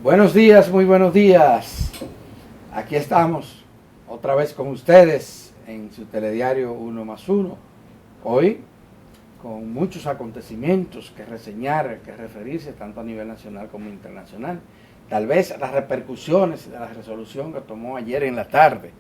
Buenos días, muy buenos días. Aquí estamos otra vez con ustedes en su telediario 1+1. Hoy con muchos acontecimientos que reseñar, que referirse tanto a nivel nacional como internacional. Tal vez las repercusiones de la resolución que tomó ayer en la tarde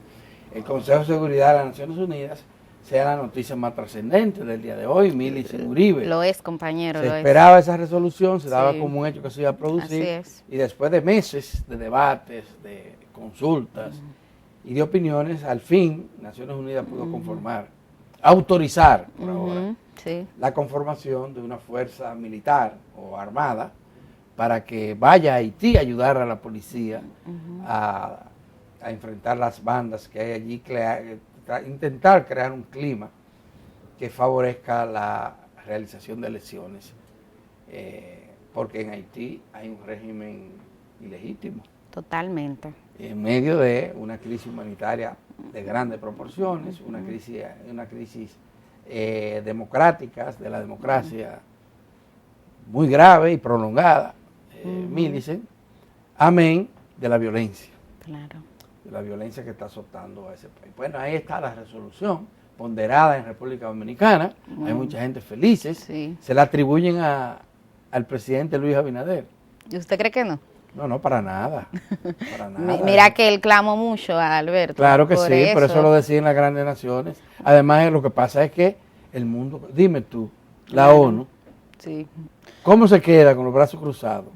el Consejo de Seguridad de las Naciones Unidas sea la noticia más trascendente del día de hoy. Milicen Uribe. Lo es, compañero. Se esperaba esa resolución, se daba como un hecho que se iba a producir. Así es. Y después de meses de debates, de consultas y de opiniones, al fin Naciones Unidas pudo autorizar por ahora, la conformación de una fuerza militar o armada para que vaya a Haití a ayudar a la policía a enfrentar las bandas que hay allí, intentar crear un clima que favorezca la realización de elecciones, porque en Haití hay un régimen ilegítimo. Totalmente. En medio de una crisis humanitaria de grandes proporciones, una crisis democrática, de la democracia muy grave y prolongada, Milicen, amén de la violencia. Claro. De la violencia que está azotando a ese país. Bueno, ahí está la resolución ponderada en República Dominicana. Hay mucha gente felices. Sí. Se la atribuyen al presidente Luis Abinader. ¿Y usted cree que no? No, para nada. Para nada. Mira que él clamó mucho a Alberto. Claro que sí, por eso lo decían las grandes naciones. Además, lo que pasa es que el mundo, dime tú, la ONU, sí, ¿cómo se queda con los brazos cruzados?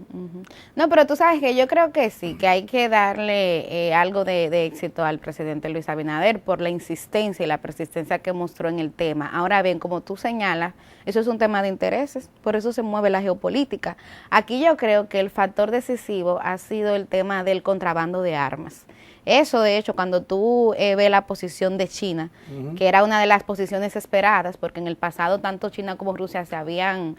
No, pero tú sabes que yo creo que sí, que hay que darle algo de éxito al presidente Luis Abinader por la insistencia y la persistencia que mostró en el tema. Ahora bien, como tú señalas, eso es un tema de intereses, por eso se mueve la geopolítica. Aquí yo creo que el factor decisivo ha sido el tema del contrabando de armas. Eso, de hecho, cuando tú ves la posición de China, que era una de las posiciones esperadas, porque en el pasado tanto China como Rusia habían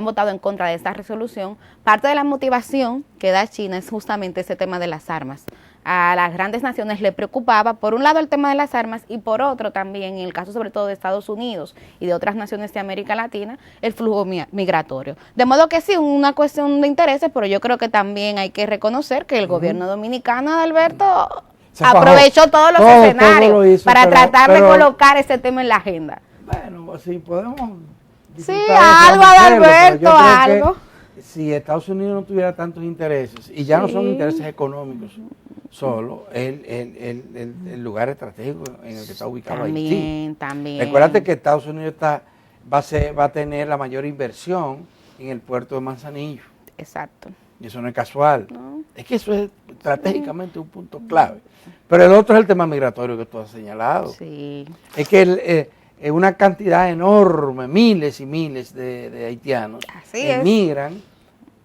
votado en contra de esta resolución, parte de la motivación que da China es justamente ese tema de las armas. A las grandes naciones le preocupaba, por un lado, el tema de las armas y por otro también, en el caso sobre todo de Estados Unidos y de otras naciones de América Latina, el flujo migratorio. De modo que sí, una cuestión de intereses, pero yo creo que también hay que reconocer que el gobierno dominicano de Alberto aprovechó todos los escenarios para tratar de colocar este tema en la agenda. Bueno, sí, podemos... Sí, algo de Alberto, algo. Si Estados Unidos no tuviera tantos intereses, y ya no son intereses económicos solo, el lugar estratégico en el que está ubicado Haití. También. Recuérdate que Estados Unidos va a tener la mayor inversión en el puerto de Manzanillo. Exacto. Y eso no es casual. No. Es que eso es estratégicamente un punto clave. Pero el otro es el tema migratorio que tú has señalado. Sí. Es que una cantidad enorme, miles y miles de haitianos emigran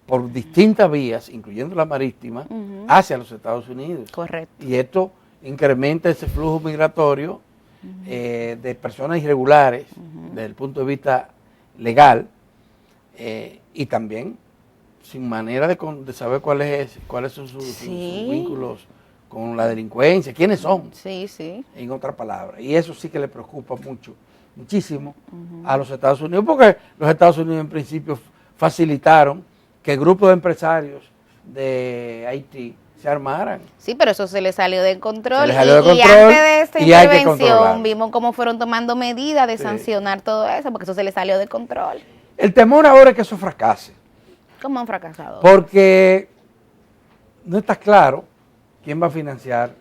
por distintas vías, incluyendo la marítima, hacia los Estados Unidos. Correcto. Y esto incrementa ese flujo migratorio de personas irregulares desde el punto de vista legal y también sin manera de saber cuáles son sus vínculos con la delincuencia, quiénes son, en otras palabras. Y eso sí que le preocupa muchísimo a los Estados Unidos, porque los Estados Unidos en principio facilitaron que grupos de empresarios de Haití se armaran. Sí, pero eso se le salió de control. Y antes de esta intervención vimos cómo fueron tomando medidas de sancionar todo eso, porque eso se le salió de control. El temor ahora es que eso fracase. ¿Cómo han fracasado? Porque no está claro quién va a financiar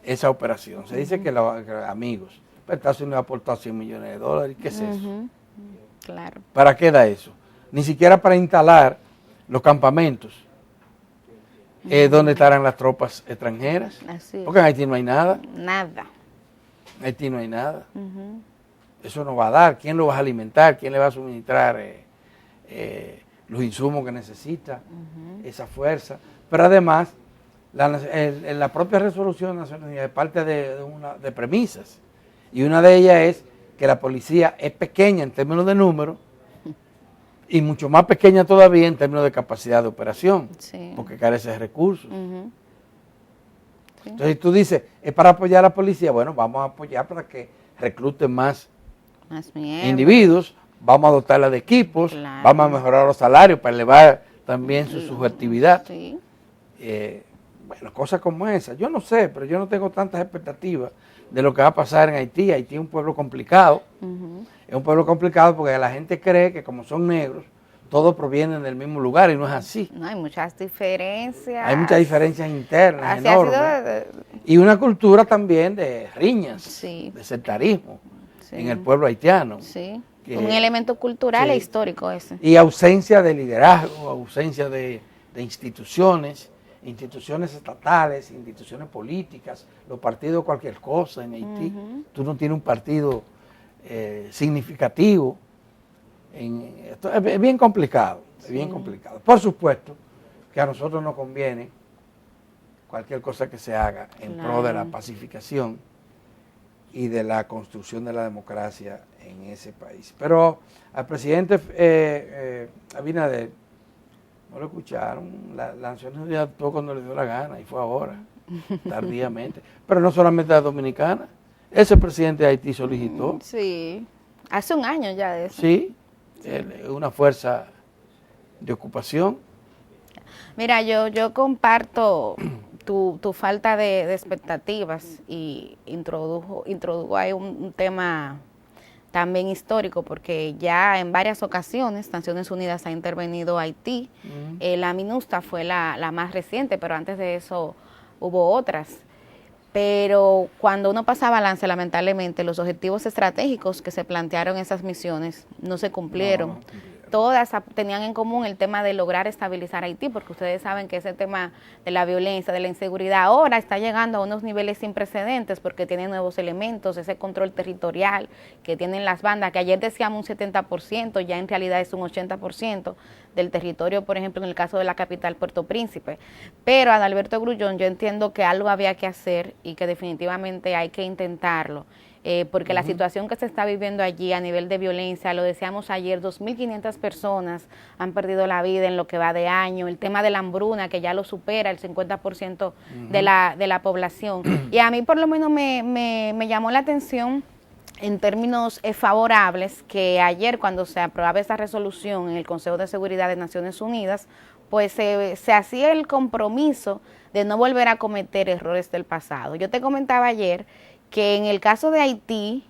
esa operación. Se dice que los amigos, pero Estados Unidos ha aportado $100 millones. ¿Qué es eso? Claro. ¿Para qué da eso? Ni siquiera para instalar los campamentos donde estarán las tropas extranjeras. Así es. Porque en Haití no hay nada. Nada. En Haití no hay nada. Eso no va a dar. ¿Quién lo va a alimentar? ¿Quién le va a suministrar los insumos que necesita esa fuerza? Pero además, la propia resolución nacional es parte de premisas. Y una de ellas es que la policía es pequeña en términos de número y mucho más pequeña todavía en términos de capacidad de operación, porque carece de recursos. Entonces tú dices, es para apoyar a la policía. Bueno, vamos a apoyar para que recluten más individuos, vamos a dotarla de equipos, vamos a mejorar los salarios para elevar también su subjetividad. Bueno, cosas como esas. Yo no sé, pero yo no tengo tantas expectativas de lo que va a pasar en Haití. Haití es un pueblo complicado. Es un pueblo complicado porque la gente cree que como son negros, todos provienen del mismo lugar y no es así. No, hay muchas diferencias. Hay muchas diferencias internas enormes. Y una cultura también de riñas, de sectarismo en el pueblo haitiano. Sí, un elemento cultural e histórico ese. Y ausencia de liderazgo, ausencia de instituciones estatales, instituciones políticas, los partidos cualquier cosa en Haití. Tú no tienes un partido significativo. Esto es bien complicado, Por supuesto que a nosotros nos conviene cualquier cosa que se haga en pro de la pacificación y de la construcción de la democracia en ese país. Pero al presidente Abinader no lo escucharon, la Naciones Unidas actuó cuando le dio la gana y fue ahora, tardíamente. Pero no solamente la dominicana, ese presidente de Haití solicitó. Sí, hace un año ya de eso. Sí, una fuerza de ocupación. Mira, yo comparto tu falta de expectativas y introdujo ahí un tema también histórico, porque ya en varias ocasiones Naciones Unidas ha intervenido a Haití. La MINUSTAH fue la más reciente, pero antes de eso hubo otras. Pero cuando uno pasa balance, lamentablemente, los objetivos estratégicos que se plantearon en esas misiones no se cumplieron. Todas tenían en común el tema de lograr estabilizar Haití, porque ustedes saben que ese tema de la violencia, de la inseguridad, ahora está llegando a unos niveles sin precedentes porque tiene nuevos elementos, ese control territorial que tienen las bandas, que ayer decíamos un 70%, ya en realidad es un 80% del territorio, por ejemplo, en el caso de la capital, Puerto Príncipe. Pero, Adalberto Grullón, yo entiendo que algo había que hacer y que definitivamente hay que intentarlo. Porque la situación que se está viviendo allí a nivel de violencia, lo decíamos ayer, 2.500 personas han perdido la vida en lo que va de año, el tema de la hambruna que ya lo supera el 50% de la población. Y a mí por lo menos me llamó la atención en términos favorables que ayer cuando se aprobaba esa resolución en el Consejo de Seguridad de Naciones Unidas, pues se hacía el compromiso de no volver a cometer errores del pasado. Yo te comentaba ayer que en el caso de Haití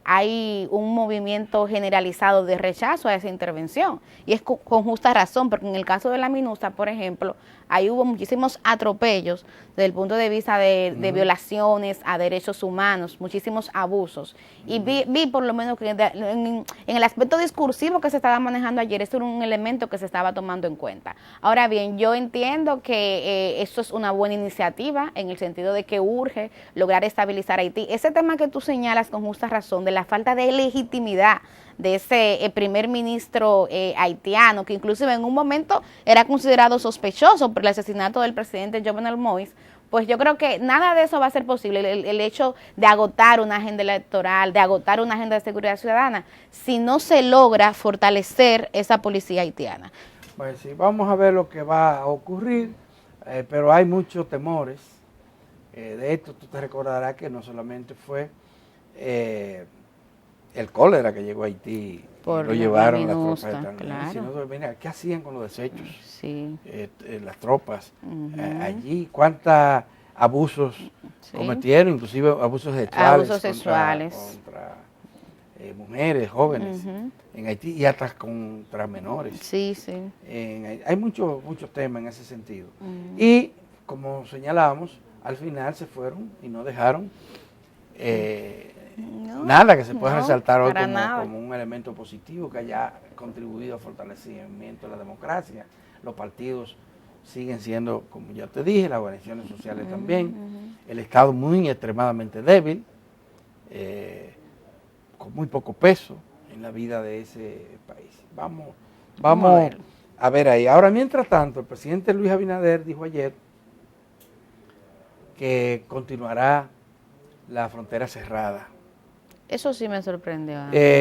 hay un movimiento generalizado de rechazo a esa intervención, y es con justa razón, porque en el caso de la MINUSTAH, por ejemplo, ahí hubo muchísimos atropellos desde el punto de vista de violaciones a derechos humanos, muchísimos abusos, y vi por lo menos que en el aspecto discursivo que se estaba manejando ayer, esto era un elemento que se estaba tomando en cuenta. Ahora bien, yo entiendo que esto es una buena iniciativa en el sentido de que urge lograr estabilizar Haití. Ese tema que tú señalas con justa razón de la falta de legitimidad de ese primer ministro haitiano, que inclusive en un momento era considerado sospechoso por el asesinato del presidente Jovenel Moïse, pues yo creo que nada de eso va a ser posible, el hecho de agotar una agenda electoral, de agotar una agenda de seguridad ciudadana, si no se logra fortalecer esa policía haitiana. Pues sí, vamos a ver lo que va a ocurrir, pero hay muchos temores. De esto tú te recordarás que no solamente fue el cólera que llegó a Haití, lo llevaron las tropas estadounidenses, sino, mira, ¿qué hacían con los desechos? Sí. Las tropas allí, cuántos abusos cometieron, inclusive abusos sexuales contra mujeres, jóvenes en Haití y hasta contra menores. Sí, sí. Hay muchos temas en ese sentido. Y como señalábamos, al final se fueron y no dejaron nada que se pueda resaltar hoy como un elemento positivo que haya contribuido al fortalecimiento de la democracia. Los partidos siguen siendo, como ya te dije, las organizaciones sociales también, el Estado muy extremadamente débil, con muy poco peso en la vida de ese país. Vamos a ver ahí. Ahora, mientras tanto, el presidente Luis Abinader dijo ayer que continuará la frontera cerrada. Eso sí me sorprendió.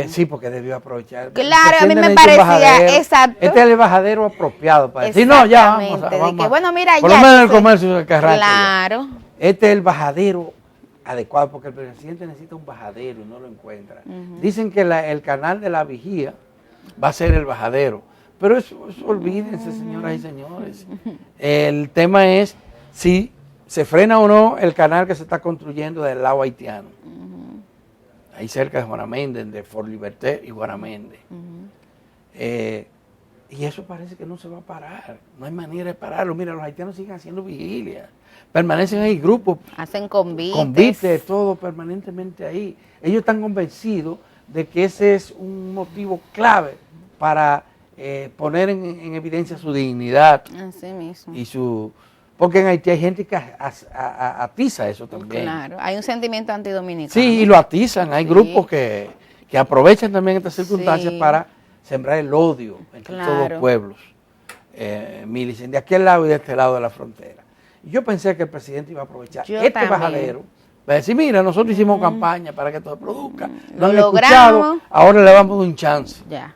Sí, porque debió aprovechar. Claro, a mí me parecía, exacto. Este es el embajadero apropiado para decir, no, ya vamos. Que, bueno, mira, por lo menos en el comercio de Carranza. Claro. Este es el embajadero adecuado, porque el presidente necesita un embajadero y no lo encuentra. Dicen que el canal de la vigía va a ser el embajadero, Pero eso olvídense, señoras y señores. El tema es si se frena o no el canal que se está construyendo del lado haitiano. Ahí cerca de Juana Méndez, de Fort Liberté y Juana Méndez. Y eso parece que no se va a parar. No hay manera de pararlo. Mira, los haitianos siguen haciendo vigilia. Permanecen ahí grupos. Hacen convites. Convites, todo permanentemente ahí. Ellos están convencidos de que ese es un motivo clave para poner en evidencia su dignidad. Así mismo. Y porque en Haití hay gente que atiza eso también. Claro, hay un sentimiento antidominicano. Sí, y lo atizan. Hay grupos que aprovechan también estas circunstancias para sembrar el odio entre todos los pueblos. Milicen, de aquel lado y de este lado de la frontera. Y yo pensé que el presidente iba a aprovechar bajadero para decir, mira, nosotros hicimos campaña para que esto se produzca. Lo han escuchado, ahora le vamos a dar un chance. Ya.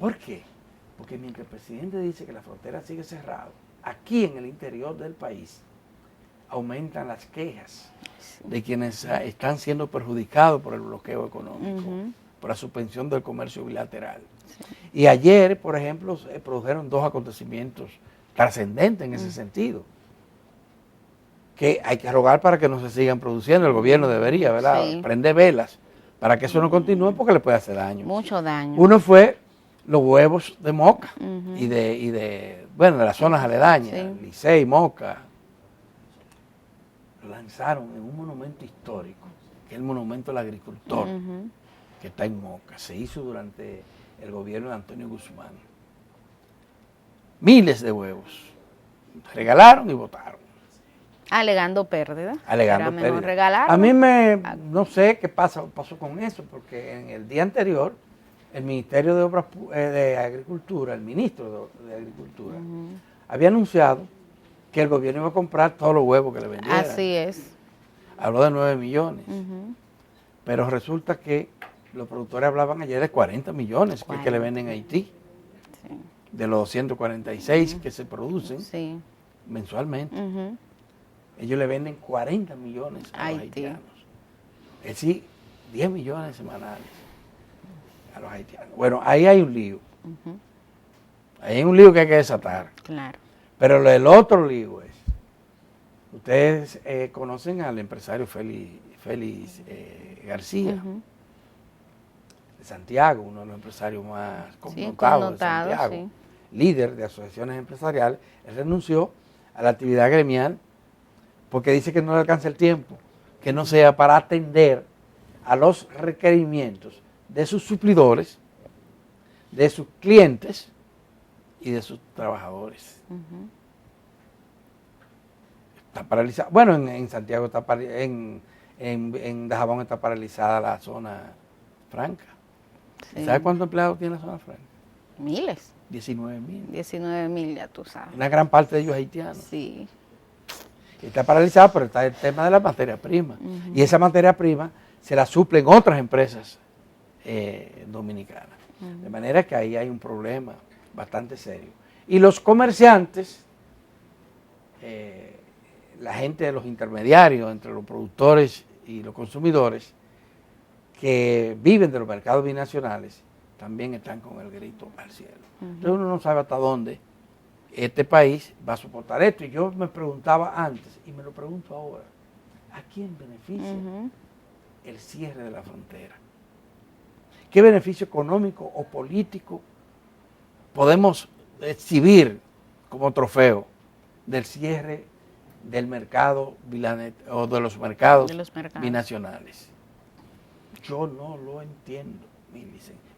¿Por qué? Porque mientras el presidente dice que la frontera sigue cerrada, aquí en el interior del país aumentan las quejas de quienes están siendo perjudicados por el bloqueo económico, por la suspensión del comercio bilateral. Y ayer, por ejemplo, se produjeron 2 acontecimientos trascendentes en ese sentido, que hay que rogar para que no se sigan produciendo. El gobierno debería, ¿verdad?, prender velas para que eso no continúe, porque le puede hacer daño. Mucho daño. Uno fue los huevos de Moca y de las zonas aledañas, Licey, Moca. Lo lanzaron en un monumento histórico, que es el monumento del agricultor, que está en Moca. Se hizo durante el gobierno de Antonio Guzmán. Miles de huevos. Regalaron y votaron. Alegando pérdida. Alegando pérdida. Mejor regalar. A mí no sé qué pasó con eso, porque en el día anterior, el Ministerio de Obras de Agricultura, el ministro de Agricultura, había anunciado que el gobierno iba a comprar todos los huevos que le vendieran. Así es. Habló de 9 millones. Pero resulta que los productores hablaban ayer de 40 millones que le venden a Haití. Sí. De los 246 que se producen mensualmente. Ellos le venden 40 millones a los haitianos. Es decir, 10 millones semanales a los haitianos. Bueno, ahí hay un lío. Ahí hay un lío que hay que desatar. Claro. Pero el otro lío es, ustedes conocen al empresario Félix García, de Santiago, uno de los empresarios más connotados de Santiago, líder de asociaciones empresariales. Él renunció a la actividad gremial porque dice que no le alcanza el tiempo, que no sea para atender a los requerimientos de sus suplidores, de sus clientes y de sus trabajadores. Está paralizado. Bueno, en Santiago está en Dajabón está paralizada la zona franca. ¿Sabes cuántos empleados tiene la zona franca? Miles. 19,000. 19,000, ya tú sabes. Una gran parte de ellos haitianos. Sí. Está paralizado, pero está el tema de la materia prima. Y esa materia prima se la suplen otras empresas dominicanas. De manera que ahí hay un problema bastante serio. Y los comerciantes, la gente de los intermediarios entre los productores y los consumidores que viven de los mercados binacionales, también están con el grito al cielo. Entonces uno no sabe hasta dónde este país va a soportar esto. Y yo me preguntaba antes, y me lo pregunto ahora, ¿a quién beneficia el cierre de la frontera? ¿Qué beneficio económico o político podemos exhibir como trofeo del cierre del mercado o de los mercados binacionales? Yo no lo entiendo,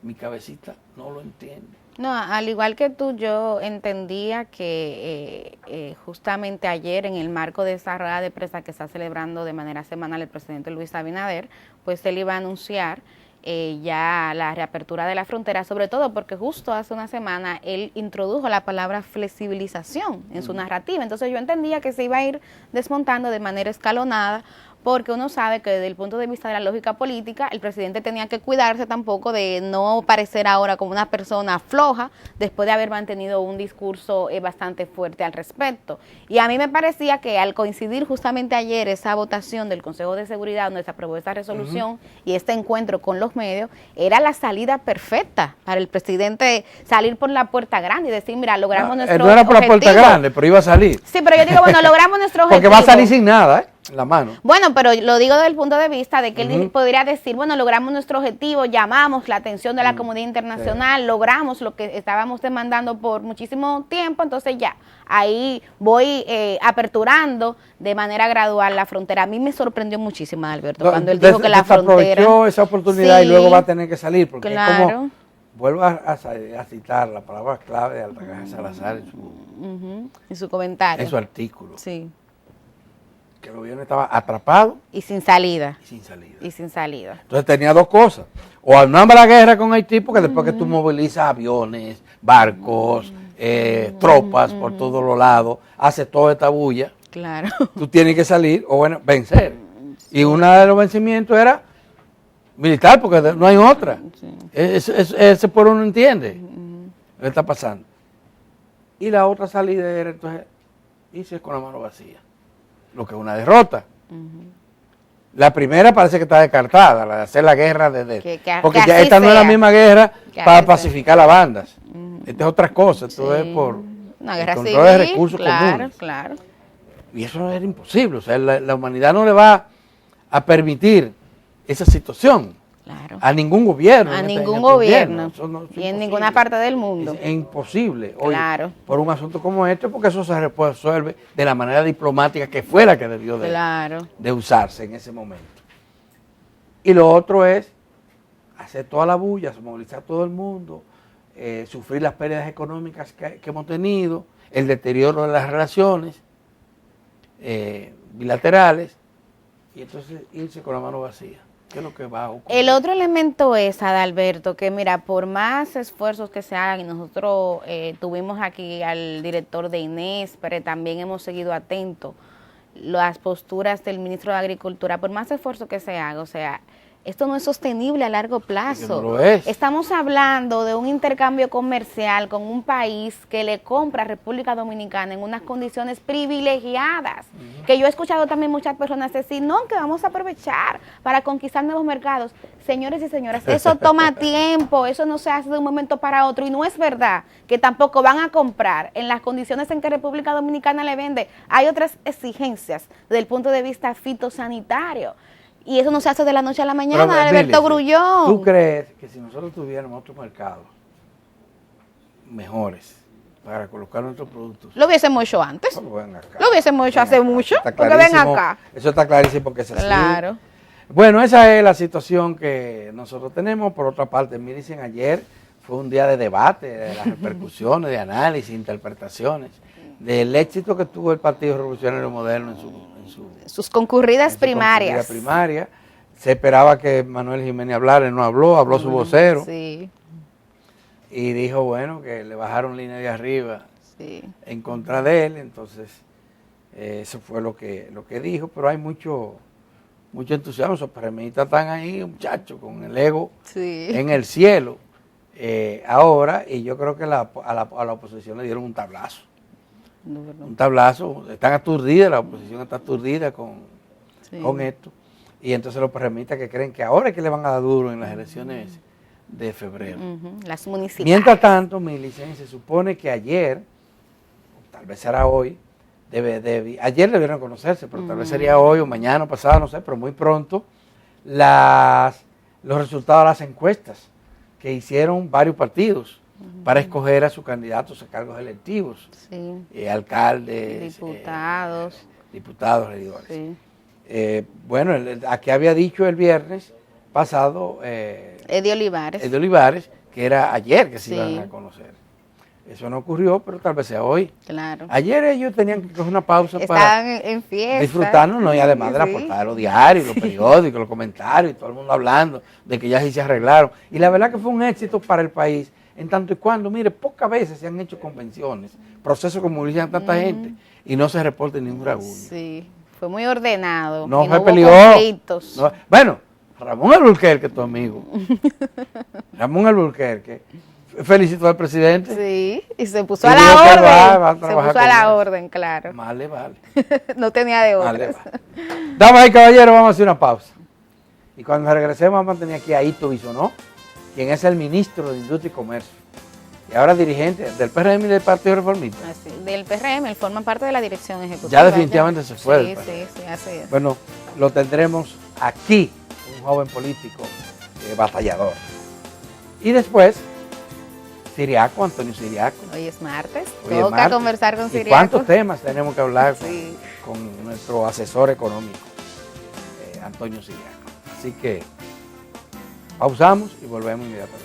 mi cabecita no lo entiende. No, al igual que tú, yo entendía que justamente ayer, en el marco de esa rueda de prensa que está celebrando de manera semanal el presidente Luis Abinader, pues él iba a anunciar ya la reapertura de la frontera, sobre todo porque justo hace una semana él introdujo la palabra flexibilización en su narrativa. Entonces yo entendía que se iba a ir desmontando de manera escalonada, porque uno sabe que desde el punto de vista de la lógica política, el presidente tenía que cuidarse tampoco de no parecer ahora como una persona floja, después de haber mantenido un discurso bastante fuerte al respecto. Y a mí me parecía que al coincidir justamente ayer esa votación del Consejo de Seguridad, donde se aprobó esta resolución y este encuentro con los medios, era la salida perfecta para el presidente salir por la puerta grande y decir, mira, logramos nuestro objetivo. No era por la puerta grande, pero iba a salir. Sí, pero yo digo, bueno, logramos nuestro objetivo. Porque va a salir sin nada, en la mano. Bueno, pero lo digo desde el punto de vista de que él podría decir, bueno, logramos nuestro objetivo, llamamos la atención de la comunidad internacional, logramos lo que estábamos demandando por muchísimo tiempo, entonces ya, ahí voy aperturando de manera gradual la frontera. A mí me sorprendió muchísimo, Alberto, cuando él dijo que la frontera... aprovechó esa oportunidad y luego va a tener que salir, porque claro. es como... Vuelvo a citar la palabra clave de Altagracia Salazar en su comentario. En su artículo. Sí. Que el gobierno estaba atrapado. Y sin salida. Y sin salida. Y sin salida. Entonces tenía dos cosas. O armaba la guerra con Haití, porque después que tú movilizas aviones, barcos, tropas por todos los lados, haces toda esta bulla. Claro. Tú tienes que salir, o bueno, vencer. Sí. Y uno de los vencimientos era militar, porque no hay otra. Sí. Ese pueblo no entiende lo que está pasando. Y la otra salida era, entonces, irse con la mano vacía, lo que es una derrota. La primera parece que está descartada, la de hacer la guerra porque ya esta no es la misma guerra para pacificar las bandas. Esta es otra cosa, esto es por una guerra control civil, de recursos comunes. Claro. Y eso era imposible, o sea, la humanidad no le va a permitir esa situación. Claro. A ningún gobierno. A ningún gobierno. Y en ninguna parte del mundo. Es imposible. Claro. Oye, por un asunto como este, porque eso se resuelve de la manera diplomática que fuera que debió de usarse en ese momento. Y lo otro es hacer toda la bulla, movilizar a todo el mundo, sufrir las pérdidas económicas que hemos tenido, el deterioro de las relaciones bilaterales, y entonces irse con la mano vacía. ¿Qué es lo que va a ocurrir? El otro elemento es, Adalberto, que mira, por más esfuerzos que se hagan, y nosotros tuvimos aquí al director de Inés, pero también hemos seguido atentos las posturas del ministro de Agricultura, por más esfuerzo que se haga, o sea, esto no es sostenible a largo plazo. No lo es. Estamos hablando de un intercambio comercial con un país que le compra a República Dominicana en unas condiciones privilegiadas. Que yo he escuchado también muchas personas decir, no, que vamos a aprovechar para conquistar nuevos mercados. Señores y señoras, eso toma tiempo, eso no se hace de un momento para otro. Y no es verdad que tampoco van a comprar en las condiciones en que República Dominicana le vende. Hay otras exigencias desde el punto de vista fitosanitario. Y eso no se hace de la noche a la mañana, pero, Alberto Grullón. ¿Tú crees que si nosotros tuviéramos otros mercados mejores para colocar nuestros productos? Lo hubiésemos hecho antes. Lo hubiésemos hecho hace mucho. Porque ven acá. Eso está clarísimo porque es así. Claro. Bueno, esa es la situación que nosotros tenemos. Por otra parte, me dicen ayer fue un día de debate, de las repercusiones, de análisis, interpretaciones, del éxito que tuvo el Partido Revolucionario Moderno en sus concurridas primarias. Se esperaba que Manuel Jiménez hablara, él no habló, habló su vocero. Sí. Y dijo, bueno, que le bajaron línea de arriba en contra de él. Entonces, eso fue lo que dijo, pero hay mucho entusiasmo. Los premiistas están ahí, muchachos, con el ego en el cielo ahora, y yo creo que a la oposición le dieron un tablazo. Un tablazo, están aturdidas, la oposición está aturdida con esto, y entonces los PRMistas que creen que ahora es que le van a dar duro en las elecciones de febrero. Las municipales. Mientras tanto, mi licencia, se supone que ayer, tal vez será hoy, ayer debieron conocerse, pero tal vez sería hoy o mañana o pasado, no sé, pero muy pronto, los resultados de las encuestas que hicieron varios partidos para escoger a sus candidatos a cargos electivos, alcaldes, diputados, regidores. Sí. Bueno, aquí había dicho el viernes pasado Eddie Olivares. Que era ayer que se iban a conocer. Eso no ocurrió, pero tal vez sea hoy. Claro. Ayer ellos tenían que coger una pausa Estaban en fiesta. Disfrutarnos, ¿no? Y además de la portada de los diarios, los periódicos, los comentarios, y todo el mundo hablando de que ya sí se arreglaron. Y la verdad que fue un éxito para el país, en tanto y cuando, mire, pocas veces se han hecho convenciones, procesos que movilizan a tanta gente y no se reporta ningún rasguño. Sí, Fue muy ordenado. No y fue hubo peleó. conflictos. No, bueno, Ramón Alburquerque, tu amigo. Ramón Alburquerque felicitó al presidente. Sí, y se puso Y a dijo la que orden. va a Se trabajar puso a con la eso. orden, claro. Vale. No tenía de Vale, otras. vale. Damas y caballeros, vamos a hacer una pausa. Y cuando regresemos vamos a mantener aquí a Ito Bisonó, quien es el ministro de Industria y Comercio. Y ahora dirigente del PRM y del Partido Reformista. Así, del PRM, él forma parte de la dirección ejecutiva. Ya definitivamente se fue del Sí, PRM. sí, así es. Bueno, lo tendremos aquí, un joven político batallador. Y después, Ciriaco, Antonio Ciriaco. Hoy es martes, Hoy es toca martes. conversar con ¿Y Ciriaco. cuántos temas tenemos que hablar Sí. con nuestro asesor económico, Antonio Ciriaco? Así que pausamos y volvemos inmediatamente.